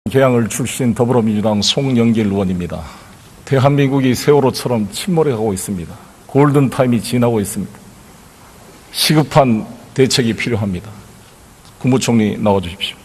개항을 출신 더불어민주당 송영길 의원입니다. 대한민국이 세월호처럼 침몰해가고 있습니다. 골든타임이 지나고 있습니다. 시급한 대책이 필요합니다. 국무총리 나와주십시오.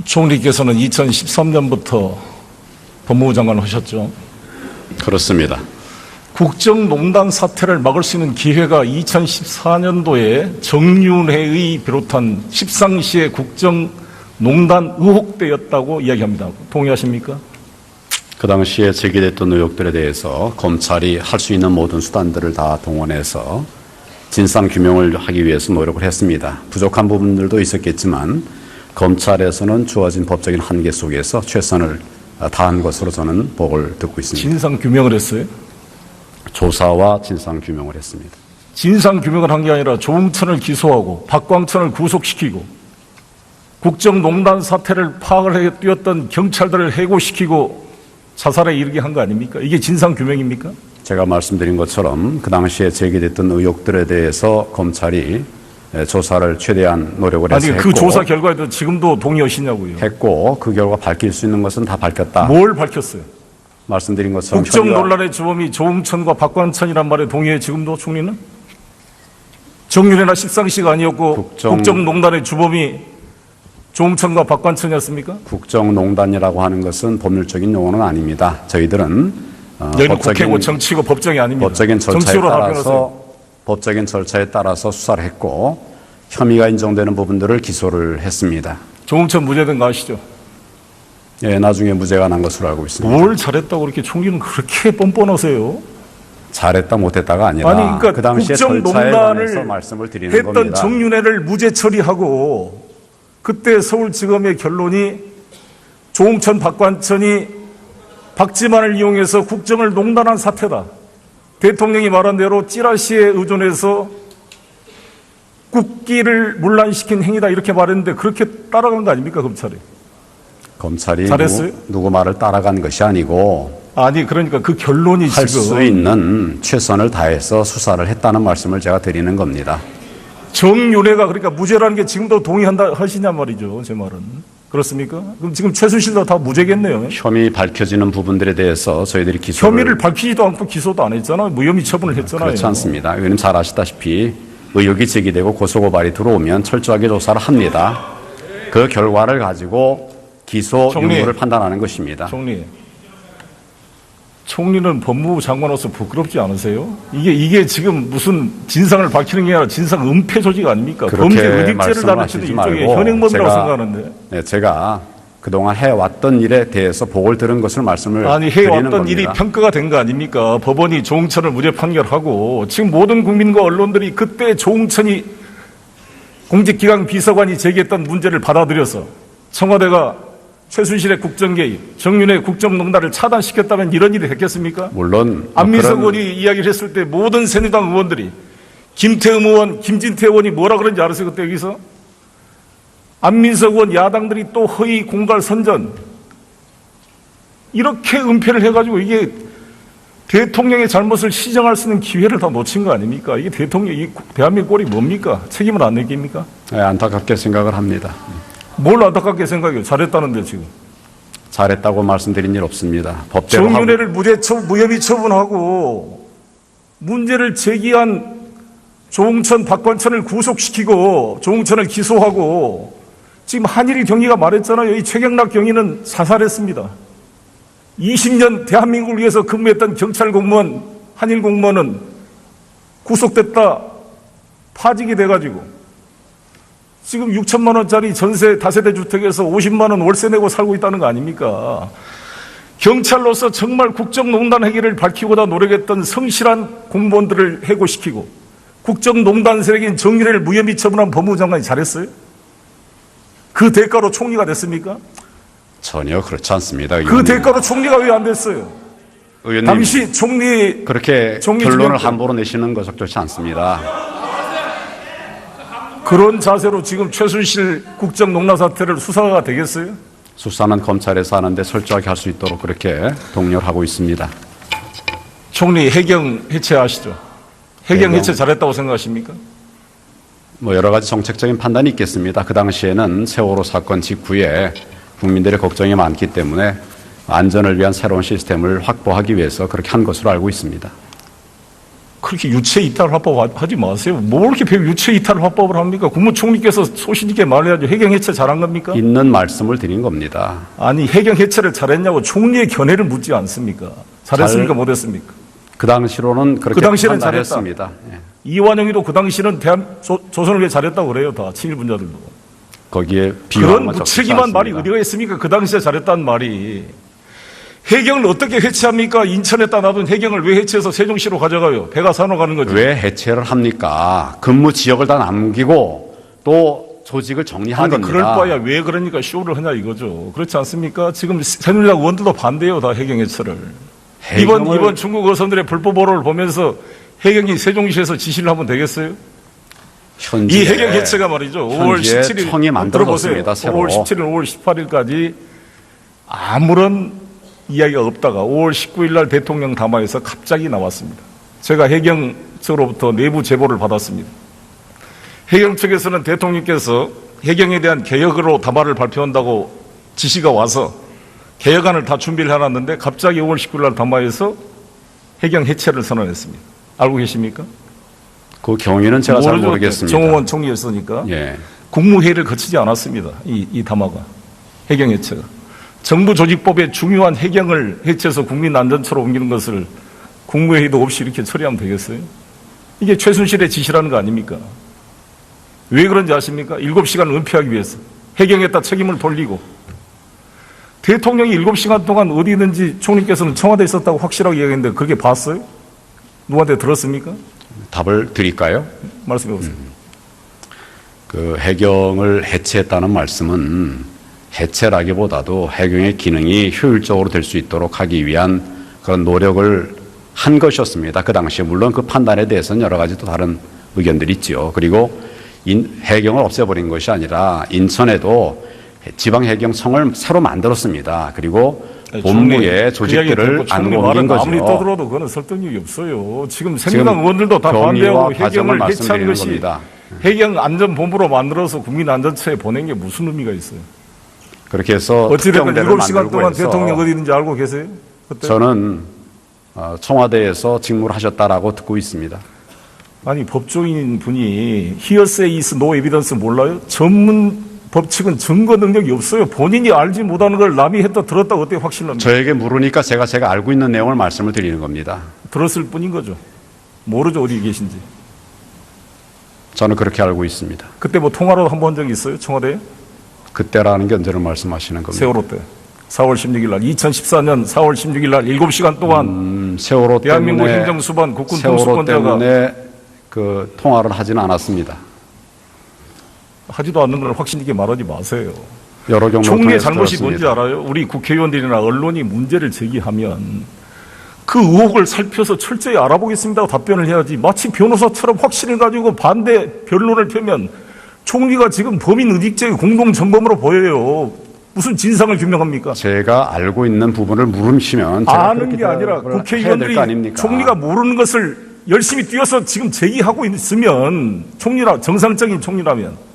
총리께서는 2013년부터 법무부 장관을 하셨죠. 그렇습니다. 국정농단 사태를 막을 수 있는 기회가 2014년도에 정윤회의 비롯한 십상시의 국정농단 의혹 때였다고 이야기합니다. 동의하십니까? 그 당시에 제기됐던 의혹들에 대해서 검찰이 할 수 있는 모든 수단들을 다 동원해서 진상규명을 하기 위해서 노력을 했습니다. 부족한 부분들도 있었겠지만 검찰에서는 주어진 법적인 한계 속에서 최선을 다한 것으로 저는 보고를 듣고 있습니다. 진상규명을 했어요? 조사와 진상규명을 했습니다. 진상규명을 한 게 아니라 조응천을 기소하고 박광천을 구속시키고 국정농단 사태를 파악을 해 뛰었던 경찰들을 해고시키고 자살에 이르게 한 거 아닙니까? 이게 진상규명입니까? 제가 말씀드린 것처럼 그 당시에 제기됐던 의혹들에 대해서 검찰이 조사를 최대한 노력을 해서 아니 그 조사 결과에도 지금도 동의하시냐고요. 했고 그 결과 밝힐 수 있는 것은 다 밝혔다. 뭘 밝혔어요? 말씀드린 것처럼 국정 논란의 주범이 조응천과 박광천이란 말에 동의해 지금도 총리는? 정윤회나 십상시가 아니었고 국정농단의 주범이 조응천과 박광천이었습니까? 국정농단이라고 하는 것은 법률적인 용어는 아닙니다. 저희들은 여기는 국회고 정치고 법정이 아닙니다. 법적인 절차에 따라서 수사를 했고 혐의가 인정되는 부분들을 기소를 했습니다. 조응천 무죄된 거 아시죠? 예, 나중에 무죄가 난 것으로 알고 있습니다. 뭘 잘했다고 그렇게 총리는 그렇게 뻔뻔하세요? 잘했다 못했다가 아니라 아니 그러니까 그 당시에 절차에 관해서 말씀을 드리는 했던 겁니다. 정윤회를 무죄 처리하고 그때 서울지검의 결론이 조응천 박광천이 박지만을 이용해서 국정을 농단한 사태다. 대통령이 말한 대로 찌라시에 의존해서 국기를 문란시킨 행위다 이렇게 말했는데 그렇게 따라간 거 아닙니까 검찰이? 검찰이 잘했어요? 누구 말을 따라간 것이 아니고 아니 그러니까 그 결론이 할 지금 수 있는 최선을 다해서 수사를 했다는 말씀을 제가 드리는 겁니다. 정윤회가 그러니까 무죄라는 게 지금도 동의한다 하시냐 말이죠. 제 말은. 그렇습니까? 그럼 지금 최순실도 다 무죄겠네요. 혐의 밝혀지는 부분들에 대해서 저희들이 혐의를 밝히지도 않고 기소도 안 했잖아요. 무혐의 처분을 했잖아요. 그렇지 않습니다. 의원님 잘 아시다시피 의혹이 제기되고 고소고발이 들어오면 철저하게 조사를 합니다. 그 결과를 가지고 기소 유무를 판단하는 것입니다. 총리는 법무부 장관으로서 부끄럽지 않으세요? 이게 지금 무슨 진상을 밝히는 게 아니라 진상 은폐 조직 아닙니까? 범죄 의혹죄를 다루치는 일종의 현행범이라고 생각하는데. 네, 제가 그동안 해왔던 일에 대해서 보고를 들은 것을 말씀을 아니 드리는 해왔던 겁니다. 일이 평가가 된 거 아닙니까? 법원이 조응천을 무죄 판결하고 지금 모든 국민과 언론들이 그때 조응천이 공직기강 비서관이 제기했던 문제를 받아들여서 청와대가 최순실의 국정개입, 정윤회 국정농단을 차단시켰다면 이런 일이 됐겠습니까? 물론 안민석 의원이 이야기를 했을 때 모든 새누리당 의원들이 김태흠 의원, 김진태 의원이 뭐라 그런지 알았어요? 그때 여기서? 안민석 의원 야당들이 또 허위 공갈 선전 이렇게 은폐를 해가지고 이게 대통령의 잘못을 시정할 수 있는 기회를 다 놓친 거 아닙니까? 이게 대한민국 꼴이 뭡니까? 책임을 안 느낍니까? 네, 안타깝게 생각을 합니다. 뭘 안타깝게 생각해요? 잘했다는데 지금. 잘했다고 말씀드린 일 없습니다. 법대로 정윤회를 무혐의 처분하고 문제를 제기한 조응천, 박광천을 구속시키고 조응천을 기소하고 지금 한일 경위가 말했잖아요. 이 최경락 경위는 자살했습니다. 20년 대한민국을 위해서 근무했던 경찰 공무원, 한일 공무원은 구속됐다 파직이 돼가지고 지금 6천만 원짜리 전세 다세대 주택에서 50만 원 월세 내고 살고 있다는 거 아닙니까? 경찰로서 정말 국정농단 행위를 밝히고자 노력했던 성실한 공무원들을 해고시키고 국정농단 세력인 정윤회를 무혐의 처분한 법무부 장관이 잘했어요? 그 대가로 총리가 됐습니까? 전혀 그렇지 않습니다. 그 의원님. 대가로 총리가 왜 안 됐어요? 의원님, 당시 총리 그렇게 총리 결론을 중에 함부로 내시는 것 적절치 않습니다. 그런 자세로 지금 최순실 국정농단 사태를 수사가 되겠어요? 수사는 검찰에서 하는데 철저하게 할 수 있도록 그렇게 독려를 하고 있습니다. 총리 해경 해체하시죠. 해경 해체 잘했다고 생각하십니까? 뭐 여러 가지 정책적인 판단이 있겠습니다. 그 당시에는 세월호 사건 직후에 국민들의 걱정이 많기 때문에 안전을 위한 새로운 시스템을 확보하기 위해서 그렇게 한 것으로 알고 있습니다. 그렇게 유체 이탈 화법 하지 마세요. 뭐 이렇게 유체 이탈 화법을 합니까? 국무총리께서 소신 있게 말해야죠. 해경 해체 잘한 겁니까? 있는 말씀을 드린 겁니다. 아니 해경 해체를 잘했냐고 총리의 견해를 묻지 않습니까? 잘했습니까? 못했습니까? 그 당시로는 그렇게 그 당시에는 판단했습니다. 예. 이완영이도 그 당시는 조선을 위해 잘했다고 그래요. 다 친일분자들도. 거기에 그런 비유한 건 적지 무책임한 말이 않습니다. 어디가 있습니까? 그 당시에 잘했다는 말이. 해경을 어떻게 해체합니까? 인천에다 놔둔 해경을 왜 해체해서 세종시로 가져가요? 배가 산으로 가는 거죠. 왜 해체를 합니까? 근무 지역을 다 남기고 또 조직을 정리한 아니 겁니다. 그럴 바야 왜 그러니까 쇼를 하냐 이거죠. 그렇지 않습니까? 지금 새누리당 의원들도 반대해요. 다 해경 해체를. 이번 중국 어선들의 불법 보로를 보면서 해경이 세종시에서 지시를 하면 되겠어요? 이 해경 해체가 말이죠. 5월 17일 청이 만들어졌습니다. 들어보세요. 5월 17일, 5월 18일까지 아무런 이야기가 없다가 5월 19일 날 대통령 담화에서 갑자기 나왔습니다. 제가 해경 측으로부터 내부 제보를 받았습니다. 해경 측에서는 대통령께서 해경에 대한 개혁으로 담화를 발표한다고 지시가 와서 개혁안을 다 준비를 해놨는데 갑자기 5월 19일 날 담화에서 해경 해체를 선언했습니다. 알고 계십니까? 그 경위는 제가 잘 모르겠습니다. 정홍원 총리였으니까. 예. 국무회의를 거치지 않았습니다. 이 담화가. 해경 해체가. 정부 조직법의 중요한 해경을 해체해서 국민 안전처로 옮기는 것을 국무회의도 없이 이렇게 처리하면 되겠어요? 이게 최순실의 지시라는 거 아닙니까? 왜 그런지 아십니까? 7시간을 은폐하기 위해서. 해경에다 책임을 돌리고. 대통령이 7시간 동안 어디 있는지 총리께서는 청와대에 있었다고 확실하게 얘기했는데 그렇게 봤어요? 누구한테 들었습니까? 답을 드릴까요? 말씀해 보세요. 그 해경을 해체했다는 말씀은 해체라기보다도 해경의 기능이 효율적으로 될 수 있도록 하기 위한 그런 노력을 한 것이었습니다. 그 당시에 물론 그 판단에 대해서는 여러 가지 또 다른 의견들이 있지요. 그리고 해경을 없애버린 것이 아니라 인천에도 지방해경청을 새로 만들었습니다. 그리고 본부의 조직들을 안 옮긴 거죠. 아무리 떠들어도 그거는 설득력이 없어요. 지금 새누리당 의원들도 다 반대하고 해경을 해체한 것이 겁니다. 해경 안전본부로 만들어서 국민안전처에 보낸 게 무슨 의미가 있어요? 그렇게 해서 어찌됐건 특경대를 7시간 만들고 동안 해서 대통령 어디 있는지 알고 계세요? 그때? 저는 청와대에서 직무를 하셨다라고 듣고 있습니다. 아니 법조인인 분이 hearsay is no evidence 몰라요? 전문 법칙은 증거 능력이 없어요. 본인이 알지 못하는 걸 남이 했다 들었다 어떻게 확신합니까? 저에게 물으니까 제가 알고 있는 내용을 말씀을 드리는 겁니다. 들었을 뿐인 거죠. 모르죠 어디 계신지. 저는 그렇게 알고 있습니다. 그때 뭐 통화로 한 번 적 있어요? 청와대에? 그때라는 게 언제를 말씀하시는 겁니까? 세월호 때. 4월 16일 날 2014년 4월 16일 날 7시간 동안 세월호 대한민국 때문에 행정수반 국군 세월호 통수권자가 때문에 그 통화를 하지는 않았습니다. 하지도 않는 걸 확신 있게 말하지 마세요. 여러 경로 총리의 통해서 잘못이 들었습니다. 뭔지 알아요? 우리 국회의원들이나 언론이 문제를 제기하면 그 의혹을 살펴서 철저히 알아보겠습니다 하고 답변을 해야지 마치 변호사처럼 확신을 가지고 반대 변론을 펴면 총리가 지금 범인 의직죄의 공동정범으로 보여요. 무슨 진상을 규명합니까? 제가 알고 있는 부분을 물으시면 제가 아는 게 아니라 해야 될 국회의원들이 거 아닙니까? 총리가 모르는 것을 열심히 뛰어서 지금 제기하고 있으면 정상적인 총리라면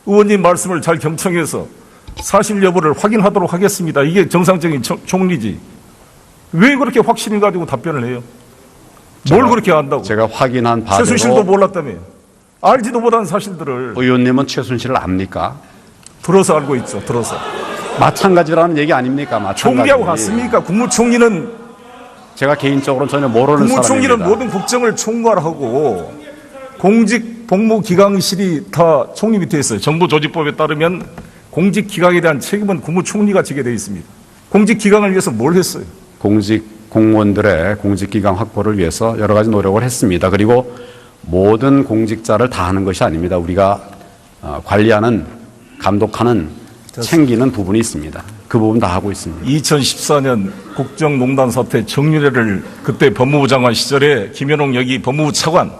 의원님 말씀을 잘 경청해서 사실 여부를 확인하도록 하겠습니다. 이게 정상적인 총리지. 왜 그렇게 확신을 가지고 답변을 해요? 뭘 그렇게 안다고? 제가 확인한 바대로 최순실도 몰랐다며. 알지도 못한 사실들을 의원님은 최순실을 압니까? 들어서 알고 있죠. 들어서. 마찬가지라는 얘기 아닙니까? 마찬가지. 총리하고 같습니까? 국무총리는 제가 개인적으로는 전혀 모르는 국무총리는 사람입니다. 모든 국정을 총괄하고 공직 복무기강실이 다 총리 밑에 있어요. 정부조직법에 따르면 공직기강에 대한 책임은 국무총리가 지게 되어 있습니다. 공직기강을 위해서 뭘 했어요? 공직 공무원들의 공직기강 확보를 위해서 여러 가지 노력을 했습니다. 그리고 모든 공직자를 다 하는 것이 아닙니다. 우리가 관리하는, 감독하는, 챙기는 부분이 있습니다. 그 부분 다 하고 있습니다. 2014년 국정농단 사태 정유래를 그때 법무부 장관 시절에 김현웅 여기 법무부 차관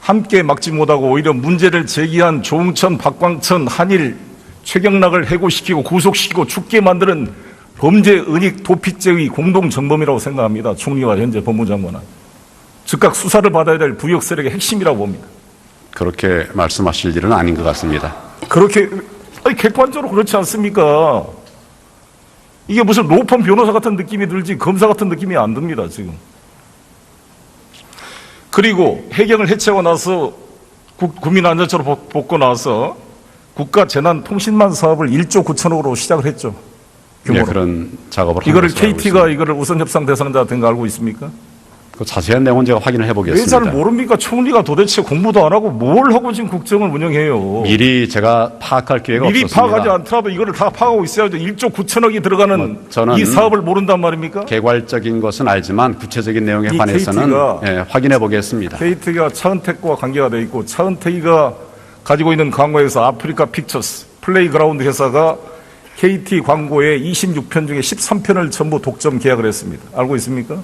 함께 막지 못하고 오히려 문제를 제기한 조응천, 박광천, 한일 최경락을 해고시키고 구속시키고 죽게 만드는 범죄 은닉 도피죄의 공동정범이라고 생각합니다. 총리와 현재 법무장관은. 즉각 수사를 받아야 될 부역 세력의 핵심이라고 봅니다. 그렇게 말씀하실 일은 아닌 것 같습니다. 그렇게 객관적으로 그렇지 않습니까? 이게 무슨 로펌 변호사 같은 느낌이 들지 검사 같은 느낌이 안 듭니다, 지금. 그리고 해경을 해체하고 나서 국민안전처로 뽑고 나서 국가재난통신망 사업을 1조 9천억으로 시작을 했죠. 네, 그런 작업을 한 이거를 것으로 알고 KT가 있습니다. 이거를 우선 협상 대상자 된 거 알고 있습니까? 그 자세한 내용은 제가 확인을 왜 해보겠습니다. 잘 모릅니까? 총리가 도대체 공부도 안 하고 뭘 하고 지금 국정을 운영해요? 미리 제가 파악할 기회가 미리 없었습니다. 파악하지 않더라도 이거를 다 파악하고 있어야죠. 1조 9천억이 들어가는 저는 이 사업을 모른단 말입니까? 개괄적인 것은 알지만 구체적인 내용에 이 관해서는 KT가 확인해 보겠습니다. KT가 차은택과 관계가 돼 있고 차은택이가 가지고 있는 광고에서 아프리카 픽처스 플레이그라운드 회사가 KT 광고의 26편 중에 13편을 전부 독점 계약을 했습니다. 알고 있습니까?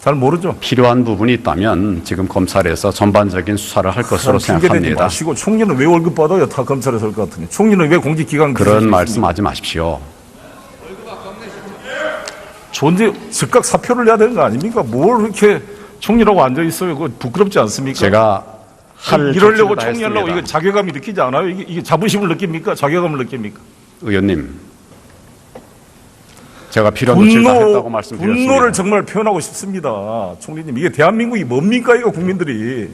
잘 모르죠. 필요한 부분이 있다면 지금 검찰에서 전반적인 수사를 할 것으로 핑계대지 생각합니다. 마시고 총리는 왜 월급 받아요? 다 검찰에서 할 것 같으니. 총리는 왜 공직기관 그런 말씀하지 마십시오. 존재 즉각 사표를 내야 되는 거 아닙니까? 뭘 이렇게 총리라고 앉아 있어요? 그거 부끄럽지 않습니까? 제가 할 이러려고 조치를 다 총리하려고 했습니다. 이거 자괴감이 느끼지 않아요? 이게 자부심을 느낍니까? 자괴감을 느낍니까? 의원님, 제가 필요한 조치를 다 했다고 말씀드렸습니다. 분노를 정말 표현하고 싶습니다. 총리님, 이게 대한민국이 뭡니까? 이거 국민들이.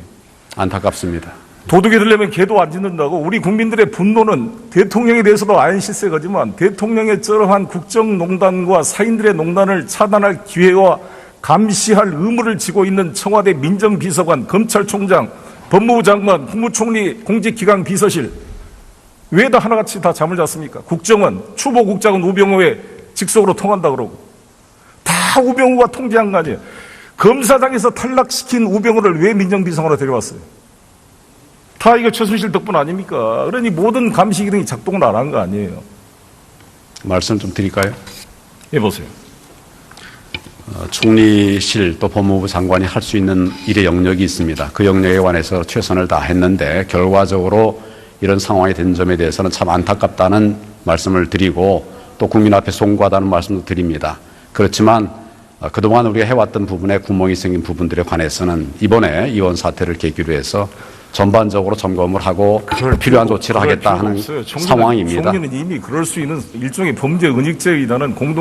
안타깝습니다. 도둑이 들려면 개도 안 짖는다고. 우리 국민들의 분노는 대통령에 대해서도 아인실세거지만 대통령의 쩌렁한 국정농단과 사인들의 농단을 차단할 기회와 감시할 의무를 지고 있는 청와대 민정비서관, 검찰총장, 법무부 장관, 국무총리, 공직기강 비서실 왜 다 하나같이 다 잠을 잤습니까? 국정원, 추보국장은 우병우의 직속으로 통한다 그러고 다 우병우가 통제한 거 아니에요. 검사장에서 탈락시킨 우병우를 왜 민정비서관으로 데려왔어요? 다 이거 최순실 덕분 아닙니까? 그러니 모든 감시 기능이 작동을 안 한 거 아니에요. 말씀 좀 드릴까요? 해보세요. 총리실 또 법무부 장관이 할 수 있는 일의 영역이 있습니다. 그 영역에 관해서 최선을 다했는데 결과적으로 이런 상황이 된 점에 대해서는 참 안타깝다는 말씀을 드리고 또 국민 앞에 송구하다는 말씀도 드립니다. 그렇지만 그동안 우리가 해왔던 부분에 구멍이 생긴 부분들에 관해서는 이번에 이원 사태를 계기로 해서 전반적으로 점검을 하고 필요한 조치를 하겠다 하는 상황입니다. 총리는 이미 그럴 수 있는 일종의 범죄 은닉죄에 의한 공동